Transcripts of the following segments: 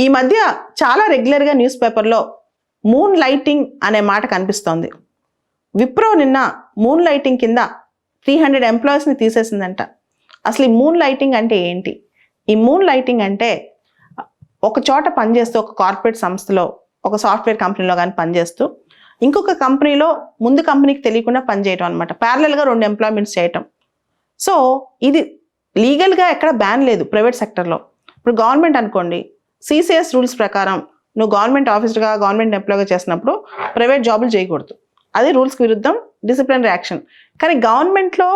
ఈ మధ్య చాలా రెగ్యులర్గా న్యూస్ పేపర్లో మూన్ లైటింగ్ అనే మాట కనిపిస్తోంది. విప్రో నిన్న మూన్ లైటింగ్ కింద 300 ఎంప్లాయీస్ని తీసేసిందంట. అసలు ఈ మూన్ లైటింగ్ అంటే ఏంటి? ఈ మూన్ లైటింగ్ అంటే ఒక చోట పనిచేస్తూ ఒక కార్పొరేట్ సంస్థలో ఒక సాఫ్ట్వేర్ కంపెనీలో కానీ పనిచేస్తూ ఇంకొక కంపెనీలో ముందు కంపెనీకి తెలియకుండా పనిచేయటం అనమాట. ప్యారలల్గా 2 ఎంప్లాయ్మెంట్స్ చేయటం. సో ఇది లీగల్గా ఎక్కడ బ్యాన్ లేదు ప్రైవేట్ సెక్టర్లో. ఇప్పుడు గవర్నమెంట్ అనుకోండి, సిసిఎస్ రూల్స్ ప్రకారం నువ్వు గవర్నమెంట్ ఆఫీసర్గా గవర్నమెంట్ ఎంప్లాయ్గా చేసినప్పుడు ప్రైవేట్ జాబులు చేయకూడదు. అది రూల్స్కి విరుద్ధం, డిసిప్లినరీ యాక్షన్. కానీ గవర్నమెంట్లో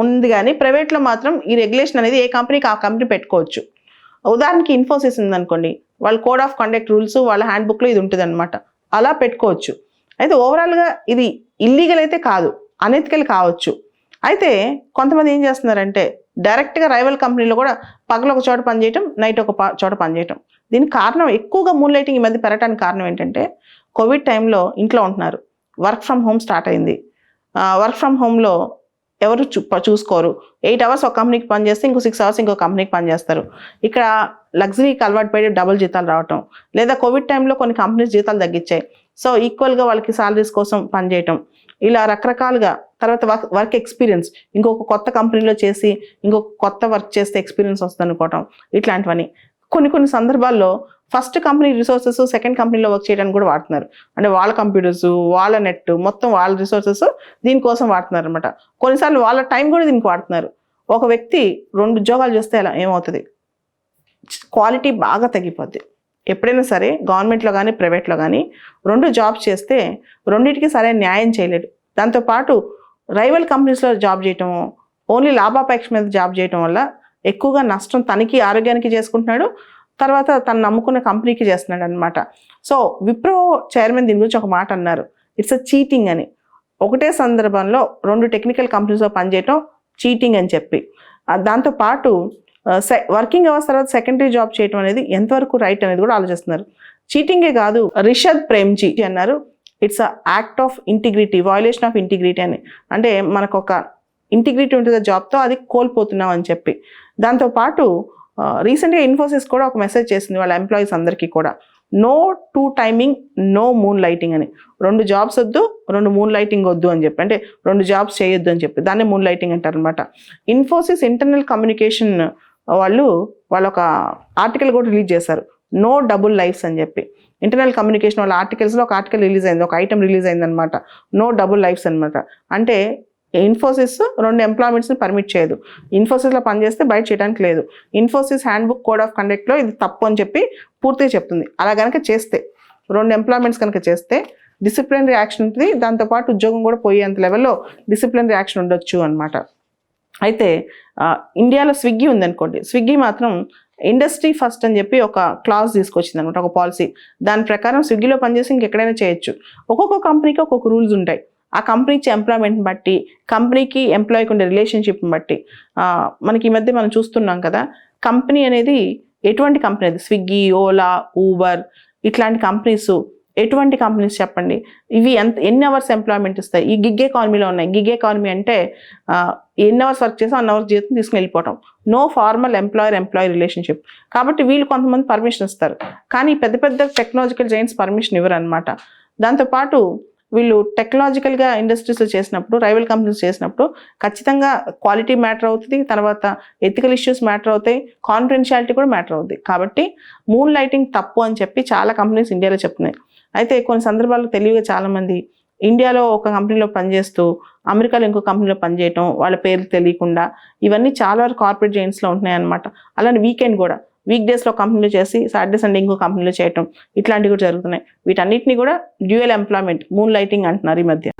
ఉంది కానీ ప్రైవేట్లో మాత్రం ఈ రెగ్యులేషన్ అనేది ఏ కంపెనీకి ఆ కంపెనీ పెట్టుకోవచ్చు. ఉదాహరణకి ఇన్ఫోసిస్ ఉందనుకోండి, వాళ్ళ కోడ్ ఆఫ్ కండక్ట్ రూల్స్ వాళ్ళ హ్యాండ్ బుక్లో ఇది ఉంటుంది అనమాట, అలా పెట్టుకోవచ్చు. అయితే ఓవరాల్గా ఇది ఇల్లీగల్ అయితే కాదు, అనెథికల్ కావచ్చు. అయితే కొంతమంది ఏం చేస్తున్నారంటే డైరెక్ట్గా రైవల్ కంపెనీలో కూడా పగలు ఒక చోట పనిచేయటం, నైట్ ఒక చోట పనిచేయటం. దీనికి కారణం ఎక్కువగా మూన్ లైటింగ్ ఈ మధ్య పెరగడానికి కారణం ఏంటంటే కోవిడ్ టైంలో ఇంట్లో ఉంటున్నారు, వర్క్ ఫ్రమ్ హోమ్ స్టార్ట్ అయింది. వర్క్ ఫ్రమ్ హోమ్లో ఎవరు చూసుకోరు. 8 అవర్స్ ఒక కంపెనీకి పనిచేస్తే ఇంకో 6 అవర్స్ ఇంకో కంపెనీకి పనిచేస్తారు. ఇక్కడ లగ్జరీకి అలవాటు పడి డబుల్ జీతాలు రావటం, లేదా కోవిడ్ టైంలో కొన్ని కంపెనీస్ జీతాలు తగ్గించాయి, సో ఈక్వల్గా వాళ్ళకి సాలరీస్ కోసం పనిచేయటం, ఇలా రకరకాలుగా. తర్వాత వర్క్ ఎక్స్పీరియన్స్, ఇంకొక కొత్త కంపెనీలో చేసి ఇంకొక కొత్త వర్క్ చేస్తే ఎక్స్పీరియన్స్ వస్తుంది అనుకోవటం, ఇట్లాంటివన్నీ. కొన్ని సందర్భాల్లో ఫస్ట్ కంపెనీ రిసోర్సెస్ సెకండ్ కంపెనీలో వర్క్ చేయడానికి కూడా వాడుతున్నారు. అంటే వాళ్ళ కంప్యూటర్స్, వాళ్ళ నెట్, మొత్తం వాళ్ళ రిసోర్సెస్ దీనికోసం వాడుతున్నారు అనమాట. కొన్నిసార్లు వాళ్ళ టైం కూడా దీనికి వాడుతున్నారు. ఒక వ్యక్తి 2 ఉద్యోగాలు చేస్తే అలా ఏమవుతుంది? క్వాలిటీ బాగా తగ్గిపోద్ది. ఎప్పుడైనా సరే గవర్నమెంట్లో కానీ ప్రైవేట్లో కానీ 2 జాబ్స్ చేస్తే రెండింటికి సరైన న్యాయం చేయలేడు. దాంతోపాటు రైవల్ కంపెనీస్లో జాబ్ చేయటం, ఓన్లీ లాభాపేక్ష మీద జాబ్ చేయటం వల్ల ఎక్కువగా నష్టం తనకి ఆరోగ్యానికి చేసుకుంటున్నాడు, తర్వాత తను నమ్ముకున్న కంపెనీకి చేస్తున్నాడు అనమాట. సో విప్రో చైర్మన్ దీని గురించి ఒక మాట అన్నారు, ఇట్స్ అ చీటింగ్ అని. ఒకటే సందర్భంలో 2 టెక్నికల్ కంపెనీస్లో పనిచేయటం చీటింగ్ అని చెప్పి, దాంతోపాటు వర్కింగ్ అవర్స్ తర్వాత సెకండరీ జాబ్ చేయటం అనేది ఎంతవరకు రైట్ అనేది కూడా ఆలోచిస్తున్నారు. చీటింగే కాదు, రిషద్ ప్రేమ్జీ అన్నారు, it's a act of integrity, violation of integrity అని. అంటే మనకు ఒక ఇంటిగ్రిటీ ఉంటుంది జాబ్తో, అది కోల్పోతున్నాం అని చెప్పి. దాంతోపాటు రీసెంట్గా ఇన్ఫోసిస్ కూడా ఒక మెసేజ్ చేసింది వాళ్ళ ఎంప్లాయీస్ అందరికీ కూడా, no to timing, no moonlighting అని. 2 జాబ్స్ వద్దు, 2 మూన్ లైటింగ్ వద్దు అని చెప్పి, అంటే 2 జాబ్స్ చేయొద్దు అని చెప్పి, దాన్నే మూన్ లైటింగ్ అంటారు అనమాట. ఇన్ఫోసిస్ ఇంటర్నల్ కమ్యూనికేషన్ వాళ్ళు ఒక ఆర్టికల్ కూడా రిలీజ్ చేశారు, నో డబుల్ లైఫ్స్ అని చెప్పి. ఇంటర్నల్ కమ్యూనికేషన్ వాళ్ళ ఆర్టికల్స్లో ఒక ఆర్టికల్ రిలీజ్ అయింది, ఒక ఐటమ్ రిలీజ్ అయింది అనమాట, నో డబుల్ లైఫ్స్ అనమాట. అంటే ఇన్ఫోసిస్ 2 ఎంప్లాయ్మెంట్స్ని పర్మిట్ చేయదు. ఇన్ఫోసిస్లో పనిచేస్తే బయట చేయడానికి లేదు. Infosys handbook code of కండక్ట్లో ఇది తప్పు అని చెప్పి పూర్తిగా చెప్తుంది. అలా కనుక చేస్తే 2 ఎంప్లాయ్మెంట్స్ కనుక చేస్తే డిసిప్లినరీ యాక్షన్ ఉంటుంది, దాంతోపాటు ఉద్యోగం కూడా పోయేంత లెవెల్లో డిసిప్లినరీ యాక్షన్ ఉండొచ్చు అనమాట. అయితే ఇండియాలో స్విగ్గీ ఉందనుకోండి, స్విగ్గీ మాత్రం ఇండస్ట్రీ ఫస్ట్ అని చెప్పి ఒక క్లాజ్ తీసుకొచ్చింది అనమాట, ఒక పాలసీ. దాని ప్రకారం స్విగ్గీలో పనిచేసి ఇంకెక్కడైనా చేయొచ్చు. ఒక్కొక్క కంపెనీకి ఒక్కొక్క రూల్స్ ఉంటాయి. ఆ కంపెనీ ఇచ్చే ఎంప్లాయ్మెంట్ని బట్టి, కంపెనీకి ఎంప్లాయీకి ఉండే రిలేషన్షిప్ని బట్టి. మనకి ఈ మధ్య మనం చూస్తున్నాం కదా, కంపెనీ అనేది ఎటువంటి కంపెనీ అది, స్విగ్గీ, ఓలా, ఊబర్ ఇట్లాంటి కంపెనీస్ ఎటువంటి కంపెనీస్ చెప్పండి? ఇవి ఎన్ని అవర్స్ ఎంప్లాయ్మెంట్ ఇస్తాయి? ఈ గిగ్ ఎకానమీలో ఉన్నాయి. గిగ్ ఎకానమీ అంటే ఎన్ని అవర్స్ వర్క్ చేసి అన్ని అవర్స్ జీతం తీసుకుని వెళ్ళిపోవటం, నో ఫార్మల్ ఎంప్లాయర్ రిలేషన్షిప్. కాబట్టి వీళ్ళు కొంతమంది పర్మిషన్ ఇస్తారు, కానీ పెద్ద పెద్ద టెక్నాలజికల్ జైంట్స్ పర్మిషన్ ఇవ్వరు అనమాట. దాంతోపాటు వీళ్ళు టెక్నాలజికల్గా ఇండస్ట్రీస్లో చేసినప్పుడు, రైవల్ కంపెనీస్ చేసినప్పుడు ఖచ్చితంగా క్వాలిటీ మ్యాటర్ అవుతుంది, తర్వాత ఎథికల్ ఇష్యూస్ మ్యాటర్ అవుతాయి, కాన్ఫిడెన్షియాలిటీ కూడా మ్యాటర్ అవుతుంది. కాబట్టి మూన్ లైటింగ్ తప్పు అని చెప్పి చాలా కంపెనీస్ ఇండియాలో చెప్తున్నాయి. అయితే కొన్ని సందర్భాల్లో తెలివిగా చాలామంది ఇండియాలో ఒక కంపెనీలో పనిచేస్తూ అమెరికాలో ఇంకో కంపెనీలో పనిచేయటం, వాళ్ళ పేర్లు తెలియకుండా, ఇవన్నీ చాలా వరకు కార్పొరేట్ జైంట్స్లో ఉంటున్నాయి అనమాట. అలానే వీకెండ్ కూడా, వీక్ డేస్లో కంపెనీలో చేసి సాటర్డే సండే ఇంకో కంపెనీలో చేయటం, ఇట్లాంటివి కూడా జరుగుతున్నాయి. వీటన్నిటిని కూడా డ్యూయల్ ఎంప్లాయ్మెంట్, మూన్ లైటింగ్ అంటున్నారు ఈ మధ్య.